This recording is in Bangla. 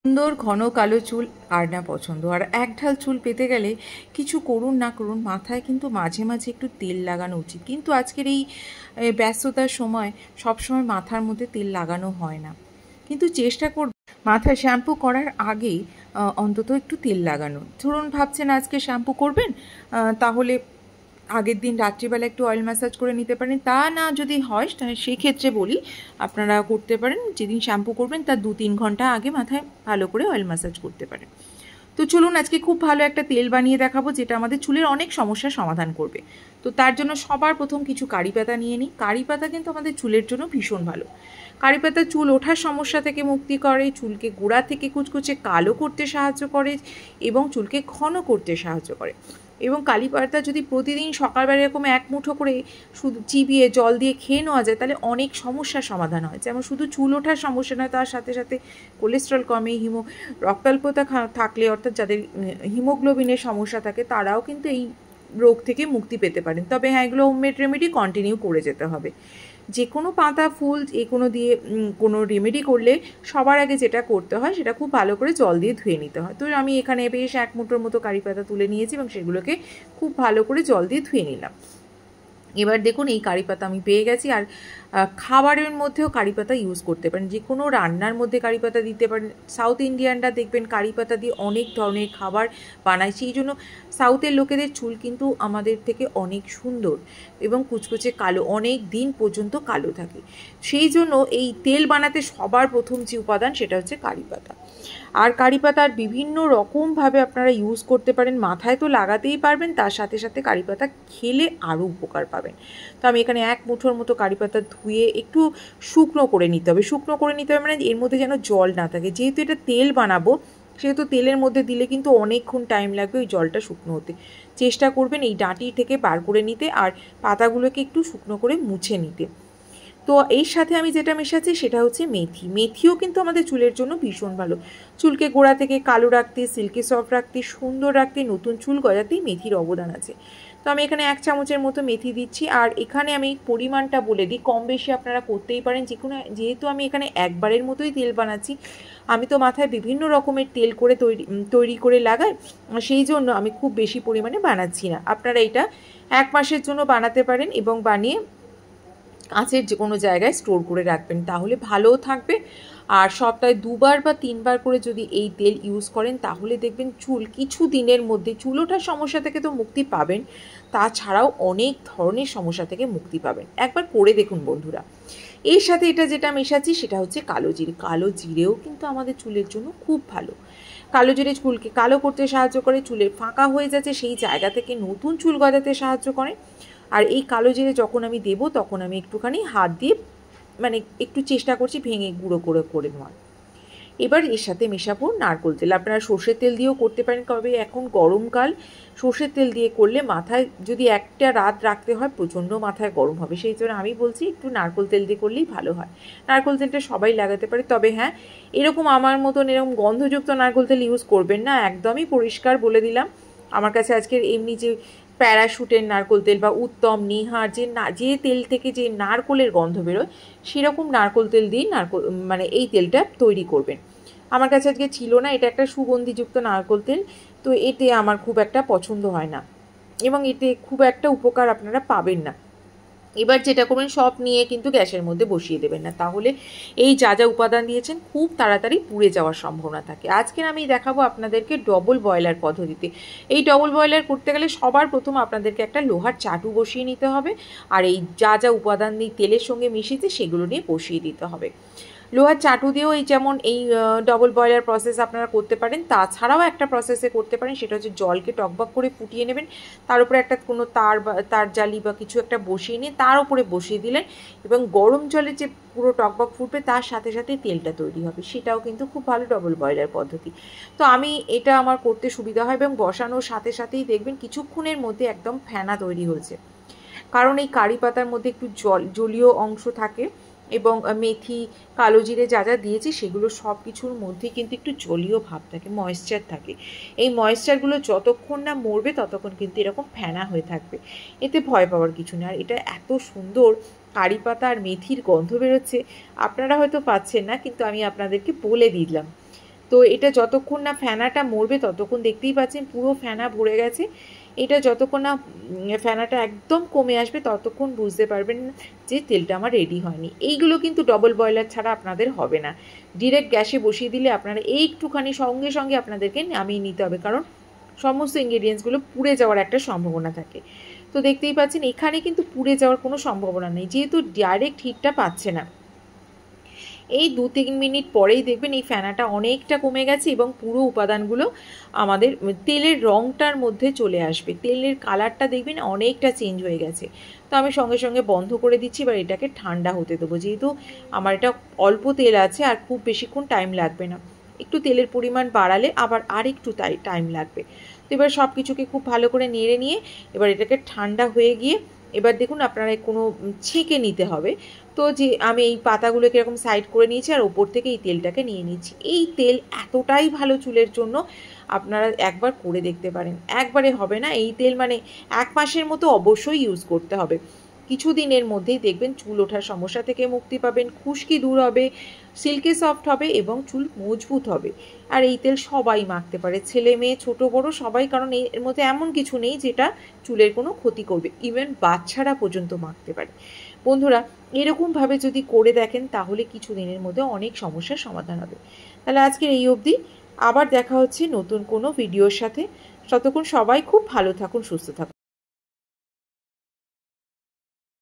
সুন্দর ঘন কালো চুল আর না পছন্দ। আর এক ঢাল চুল পেতে গেলে কিছু করুন না করুন মাথায় কিন্তু মাঝে মাঝে একটু তেল লাগানো উচিত। কিন্তু আজকের এই ব্যস্ততার সময় সবসময় মাথার মধ্যে তেল লাগানো হয় না, কিন্তু চেষ্টা করব মাথায় শ্যাম্পু করার আগেই অন্তত একটু তেল লাগানো। ধরুন ভাবছেন আজকে শ্যাম্পু করবেন, তাহলে আগের দিন রাত্রিবেলা একটু অয়েল ম্যাসাজ করে নিতে পারেন। তা না যদি হয় সেই ক্ষেত্রে বলি আপনারা করতে পারেন যেদিন শ্যাম্পু করবেন তার 2-3 ঘন্টা আগে মাথায় ভালো করে অয়েল ম্যাসাজ করতে পারেন। তো চলুন আজকে খুব ভালো একটা তেল বানিয়ে দেখাবো যেটা আমাদের চুলের অনেক সমস্যার সমাধান করবে। তো তার জন্য সবার প্রথম কিছু কারি পাতা নিয়ে নিই। কারি পাতা কিন্তু আমাদের চুলের জন্য ভীষণ ভালো। কারি পাতা চুল ওঠার সমস্যা থেকে মুক্তি করে, চুলকে গোড়া থেকে কুচকুচে কালো করতে সাহায্য করে এবং চুলকে ঘন করতে সাহায্য করে। এবং কারি পাতা যদি প্রতিদিন সকালবেলা এরকম এক মুঠো করে শুধু চিবিয়ে জল দিয়ে খেয়ে নেওয়া যায় তাহলে অনেক সমস্যার সমাধান হয়। যেমন শুধু চুল ওঠার সমস্যা নয়, তার সাথে সাথে কোলেস্ট্রল কমে, রক্তাল্পতা থাকলে অর্থাৎ যাদের হিমোগ্লোবিনের সমস্যা থাকে তারাও কিন্তু এই রোগ থেকে মুক্তি পেতে পারেন। তবে হ্যাঁ, এগুলো হোমমেড রেমেডি কন্টিনিউ করে যেতে হবে। যে কোনো পাতা ফুল যে কোনো দিয়ে কোনো রেমেডি করলে সবার আগে যেটা করতে হয় সেটা খুব ভালো করে জল দিয়ে ধুয়ে নিতে হয়। তো আমি এখানে বেশ 1 মুঠোর মতো কারি পাতা তুলে নিয়েছি এবং সেগুলোকে খুব ভালো করে জল দিয়ে ধুয়ে নিলাম। এবার দেখুন এই কারি পাতা আমি পেয়ে গেছি। আর খাবারের মধ্যেও কারি পাতা ইউজ করতে পারেন, যে কোনো রান্নার মধ্যে কারি পাতা দিতে পারেন। সাউথ ইন্ডিয়ানরা দেখবেন কারি পাতা দিয়ে অনেক ধরনের খাবার বানায়, সেই জন্য সাউথের লোকেদের চুল কিন্তু আমাদের থেকে অনেক সুন্দর এবং কুচকুচে কালো, অনেক দিন পর্যন্ত কালো থাকে। সেই জন্য এই তেল বানাতে সবার প্রথম যে উপাদান সেটা হচ্ছে কারি পাতা। আর কারি পাতার বিভিন্ন রকমভাবে আপনারা ইউজ করতে পারেন। মাথায় তো লাগাতেই পারবেন, তার সাথে সাথে কারি পাতা খেলে আরও উপকার পাবেন। তো আমি এখানে 1 মুঠোর মতো কারি পাতা ধুয়ে একটু শুকনো করে নিতে হবে। শুকনো করে নিতে হবে মানে এর মধ্যে যেন জল না থাকে। যেহেতু এটা তেল বানাবো সেহেতু তেলের মধ্যে দিলে কিন্তু অনেকক্ষণ টাইম লাগবে ওই জলটা শুকনো হতে। চেষ্টা করবেন এই ডাঁটি থেকে বার করে নিতে আর পাতাগুলোকে একটু শুকনো করে মুছে নিতে। তো এর সাথে আমি যেটা মেশাচ্ছি সেটা হচ্ছে মেথি। মেথিও কিন্তু আমাদের চুলের জন্য ভীষণ ভালো। চুলকে গোড়া থেকে কালো রাখতে, সিল্কি সফট রাখতে, সুন্দর রাখতে, নতুন চুল গজাতেই মেথির অবদান আছে। তো আমি এখানে 1 চামচের মতো মেথি দিচ্ছি। আর এখানে আমি পরিমাণটা বলে দিই, কম বেশি আপনারা করতেই পারেন যেহেতু আমি এখানে একবারের মতোই তেল বানাচ্ছি। আমি তো মাথায় বিভিন্ন রকমের তেল করে তৈরি করে লাগাই, সেই জন্য আমি খুব বেশি পরিমাণে বানাচ্ছি না। আপনারা এটা 1 মাসের জন্য বানাতে পারেন এবং বানিয়ে কাঁচের যে কোনো জায়গায় স্টোর করে রাখবেন, তাহলে ভালোও থাকবে। আর সপ্তাহে 2বার বা 3বার করে যদি এই তেল ইউজ করেন তাহলে দেখবেন চুল কিছু দিনের মধ্যে চুল ওঠার সমস্যা থেকে তো মুক্তি পাবেন, তাছাড়াও অনেক ধরনের সমস্যা থেকে মুক্তি পাবেন। একবার করে দেখুন বন্ধুরা। এর সাথে এটা যেটা মেশাচ্ছি সেটা হচ্ছে কালো জিরে। কালো জিরেও কিন্তু আমাদের চুলের জন্য খুব ভালো। কালো জিরে চুলকে কালো করতে সাহায্য করে, চুলের ফাঁকা হয়ে যাচ্ছে সেই জায়গা থেকে নতুন চুল গজাতে সাহায্য করে। আর এই কালো জিরে যখন আমি দেবো তখন আমি একটুখানি হাত দিয়ে মানে একটু চেষ্টা করছি ভেঙে গুঁড়ো করে নেওয়ার। এবার এর সাথে মেশাবো নারকেল তেল। আপনারা সর্ষের তেল দিয়েও করতে পারেন, তবে এখন গরমকাল সর্ষের তেল দিয়ে করলে মাথায় যদি একটা রাত রাখতে হয় প্রচণ্ড মাথায় গরম হবে, সেই জন্য আমি বলছি একটু নারকেল তেল দিয়ে করলেই ভালো হয়। নারকেল তেলটা সবাই লাগাতে পারে, তবে হ্যাঁ এরকম আমার মতন এরকম গন্ধযুক্ত নারকেল তেল ইউজ করবেন না, একদমই পরিষ্কার বলে দিলাম। আমার কাছে আজকের এমনি যে প্যারাশুটের নারকেল তেল বা উত্তম, নিহার যে তেল থেকে যে নারকেলের গন্ধ বেরোয় সেরকম নারকেল তেল দিয়ে মানে এই তেলটা তৈরি করবেন। আমার কাছে আজকে ছিল না, এটা একটা সুগন্ধিযুক্ত নারকেল তেল, তো এতে আমার খুব একটা পছন্দ হয় না এবং এতে খুব একটা উপকার আপনারা পাবেন না। এবার যেটা করবেন সব নিয়ে কিন্তু গ্যাসের মধ্যে বসিয়ে দেবেন না, তাহলে এই যা যা উপাদান দিয়েছেন খুব তাড়াতাড়ি পুড়ে যাওয়ার সম্ভাবনা থাকে। আজকে আমি দেখাবো আপনাদেরকে ডবল বয়লার পদ্ধতিতে। এই ডবল বয়লার করতে গেলে সবার প্রথম আপনাদেরকে একটা লোহার চাটু বসিয়ে নিতে হবে আর এই যা যা উপাদান নিয়ে তেলের সঙ্গে মিশিয়েছে সেগুলো নিয়ে বসিয়ে দিতে হবে। লোহার চাটু দিয়েও এই যেমন এই ডবল বয়লার প্রসেস আপনারা করতে পারেন, তাছাড়াও একটা প্রসেসে করতে পারেন, সেটা হচ্ছে জলকে টকবক করে ফুটিয়ে নেবেন, তার উপরে একটা কোনো তার জালি বা কিছু একটা বসিয়ে নিয়ে তার উপরে বসিয়ে দিলেন এবং গরম জলে যে পুরো টকবক ফুটবে তার সাথে সাথে তেলটা তৈরি হবে, সেটাও কিন্তু খুব ভালো ডবল বয়লার পদ্ধতি। তো আমি এটা আমার করতে সুবিধা হয় এবং বসানোর সাথে সাথেই দেখবেন কিছুক্ষণের মধ্যে একদম ফেনা তৈরি হয়েছে, কারণ এই কারি পাতার মধ্যে একটু জলীয় অংশ থাকে এবং মেথি, কালো জিরে যা যা দিয়েছি সেগুলো সব কিছুর মধ্যে কিন্তু একটু জলীয় ভাব থাকে, ময়েশ্চার থাকে। এই ময়েশ্চারগুলো যতক্ষণ না মরবে ততক্ষণ কিন্তু এরকম ফেনা হয়ে থাকবে, এতে ভয় পাওয়ার কিছু নেই। আর এটা এত সুন্দর কারি পাতা আর মেথির গন্ধ বেরোচ্ছে, আপনারা হয়তো পাচ্ছেন না কিন্তু আমি আপনাদেরকে বলে দিলাম। তো এটা যতক্ষণ না ফেনাটা মরবে ততক্ষণ দেখতেই পাচ্ছেন পুরো ফেনা ভরে গেছে। এটা যতক্ষণ না ফেনাটা একদম কমে আসবে ততক্ষণ বুঝতে পারবেন যে তেলটা আমার রেডি হয়নি। এইগুলো কিন্তু ডবল বয়লার ছাড়া আপনাদের হবে না। ডিরেক্ট গ্যাসে বসিয়ে দিলে আপনারা একটুখানি সঙ্গে সঙ্গে আপনাদেরকে নামিয়ে নিতে হবে, কারণ সমস্ত ইনগ্রেডিয়েন্টসগুলো পুড়ে যাওয়ার একটা সম্ভাবনা থাকে। তো দেখতেই পাচ্ছেন এখানে কিন্তু পুড়ে যাওয়ার কোনো সম্ভাবনা নেই, যেহেতু ডাইরেক্ট হিটটা পাচ্ছে না। এই 2-3 মিনিট পরেই দেখবেন এই ফেনাটা অনেকটা কমে গেছে এবং পুরো উপাদানগুলো আমাদের তেলের রঙটার মধ্যে চলে আসবে। তেলের কালারটা দেখবেন অনেকটা চেঞ্জ হয়ে গেছে। তো আমি সঙ্গে সঙ্গে বন্ধ করে দিচ্ছি। এবার এটাকে ঠান্ডা হতে দেবো, যেহেতু আমার এটা অল্প তেল আছে আর খুব বেশিক্ষণ টাইম লাগবে না। একটু তেলের পরিমাণ বাড়ালে আবার আর একটু টাইম লাগবে। তো এবার সব কিছুকে খুব ভালো করে নেড়ে নিয়ে এবার এটাকে ঠান্ডা হয়ে গিয়ে এবার দেখুন আপনারা কোনো ছেঁকে নিতে হবে। তো যে আমি এই পাতাগুলোকে এরকম সাইড করে নিয়েছি আর ওপর থেকে এই তেলটাকে নিয়ে নিচ্ছি। এই তেল এতটাই ভালো চুলের জন্য, আপনারা একবার করে দেখতে পারেন। একবারে হবে না, এই তেল মানে 1 মাসের মতো অবশ্যই ইউজ করতে হবে। কিছুদিনের মধ্যেই দেখবেন চুল ওঠার সমস্যা থেকে মুক্তি পাবেন, খুশকি দূর হবে, সিল্কি সফট হবে এবং চুল মজবুত হবে। আর এই তেল সবাই মাখতে পারে, ছেলে মেয়ে ছোট বড় সবাই, কারণ এর মধ্যে এমন কিছু নেই যেটা চুলের কোনো ক্ষতি করবে। ইভেন বাচ্চারা পর্যন্ত মাখতে পারে। বন্ধুরা, এরকমভাবে যদি করে দেখেন তাহলে কিছু দিনের মধ্যে অনেক সমস্যার সমাধান হবে। তাহলে আজকের এই অবধি, আবার দেখা হচ্ছে নতুন কোনো ভিডিওর সাথে। ততক্ষণ সবাই খুব ভালো থাকুন, সুস্থ থাকুন।